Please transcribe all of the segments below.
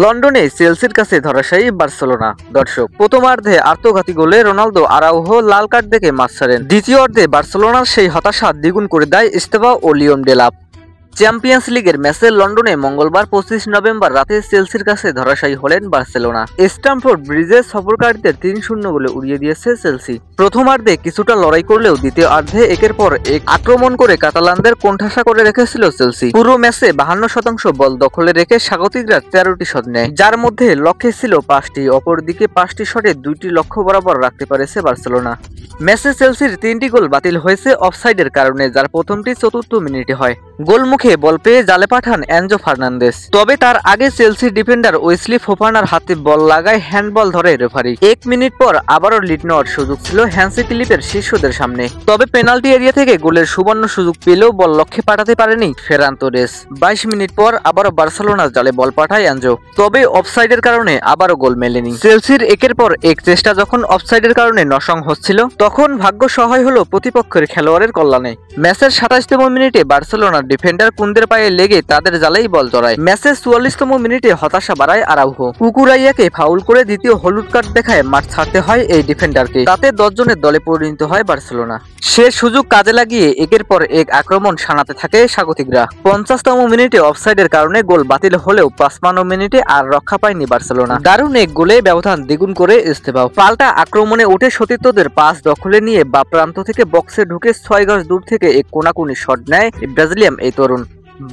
লন্ডনে চেলসির কাছে ধরাশায়ী বার্সেলোনা। দর্শক, প্রথমার্ধে আত্মঘাতী গোলে রোনালদো আরাউহো লাল কার্ড দেখে মাঠ ছাড়েন। দ্বিতীয়ার্ধে বার্সেলোনার সেই হতাশা দ্বিগুণ করে দেয় এস্তেভাও ও লিওন ডেলাপ। চ্যাম্পিয়ন্স লিগের ম্যাচে লন্ডনে মঙ্গলবার 25 নভেম্বর রাতে চেলসির কাছে ধরাশায়ী হলেন বার্সেলোনা। স্ট্যামফোর্ড ব্রিজে সফরকারীদের 3-0 গোলে উড়িয়ে দিয়েছে চেলসি। প্রথমার্ধে কিছুটা লড়াই করলেও দ্বিতীয়ার্ধে একের পর এক আক্রমণ করে কাতালানদের কোণঠাসা করে রেখেছিল চেলসি। পুরো ম্যাচে 52% বল দখলে রেখে স্বাগতিকরা 13টি শট নেয়, যার মধ্যে লক্ষ্যে ছিল 5টি। অপরদিকে 5টি শটে 2টি লক্ষ্য বরাবর রাখতে পেরেছে বার্সেলোনা। ম্যাচে চেলসির 3টি গোল বাতিল হয়েছে অফসাইডের কারণে, যার প্রথমটি 4র্থ মিনিটে হয়। গোলমুখে বল পেয়ে জালে পাঠান এনজো ফার্নান্দেস, তবে তার আগে চেলসি ডিফেন্ডার ওয়েসলি ফোফানার হাতে বল লাগায় হ্যান্ডবল ধরে রেফারি। 1 মিনিট পর আবারও লিড নেওয়ার সুযোগ ছিল হ্যান্সি ফিলিপের শীর্ষদের সামনে, তবে পেনাল্টি এরিয়া থেকে গোলের সুবর্ণ সুযোগ পেলেও বল লক্ষ্যে পাঠাতে পারেনি ফেরান তোরেস। 22 মিনিট পর আবারও বার্সেলোনার জালে বল পাঠায় এনজো, তবে অফসাইডের কারণে আবারও গোল মেলেনি। চেলসির একের পর এক চেষ্টা যখন অফসাইডের কারণে নসং হচ্ছিল, তখন ভাগ্য সহায় হলো প্রতিপক্ষের খেলোয়াড়ের কল্যাণে। ম্যাচের 27তম মিনিটে বার্সেলোনার ডিফেন্ডার কুন্দের পায়ে লেগে তাদের জালেই বল জড়ায়। ম্যাচের 44তম মিনিটে হতাশা বাড়ায় আরাউহো। কুকুরাইয়াকে ফাউল করে দ্বিতীয় হলুদ কার্ড দেখায় মাঠ ছাড়তে হয় এই ডিফেন্ডারকে। তাতে 10 জনের দলে পরিণত হয় বার্সেলোনা। সে সুযোগ কাজে লাগিয়ে একের পর এক আক্রমণ শানাতে থাকে স্বাগতিকরা। 50তম মিনিটে অফসাইডের কারণে গোল বাতিল হলেও 55 মিনিটে আর রক্ষা পায়নি বার্সেলোনা। দারুণ এক গোলে ব্যবধান দ্বিগুণ করে এস্তেভাও পাল্টা আক্রমণে উঠে সতীর্থদের পাস দখলে নিয়ে বা প্রান্ত থেকে বক্সে ঢুকে 6 গজ দূর থেকে এক কোনাকুনি শট নেয় ব্রাজিলিয়ান এই তরুণ।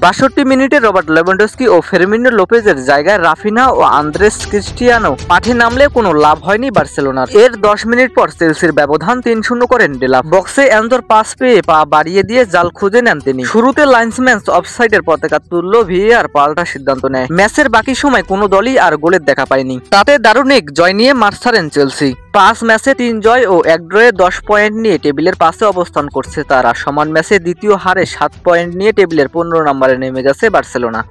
62 মিনিটে রবার্ট লেভানডস্কি ও ফেরমিনো লোপেজের জায়গায় রাফিনা ও আন্দ্রেস ক্রিস্টিয়ানো মাঠে নামলে কোনো লাভ হয়নি বার্সেলোনার। এর 10 মিনিট পর চেলসির ব্যবধান 3-0 করেন ডেলাপ। বক্সে এনজোর পাস পেয়ে পা বাড়িয়ে দিয়ে জাল খুঁজে নেন তিনি। শুরুতে লাইন্সম্যান অফসাইডের পতাকা তুলল, ভিএআর পাল্টা সিদ্ধান্ত নেয়। ম্যাচের বাকি সময় কোনো দলই আর গোলের দেখা পায়নি। তাতে দারুণ এক জয় নিয়ে মাঠ ছাড়েন চেলসি। 5 ম্যাচে 3 জয় ও 1 ড্রয়ে 10 পয়েন্ট নিয়ে টেবিলের পাশে অবস্থান করছে তারা। সমান ম্যাচে দ্বিতীয় হারে 7 পয়েন্ট নিয়ে টেবিলের 15 নম্বরে নেমে গেছে বার্সেলোনা।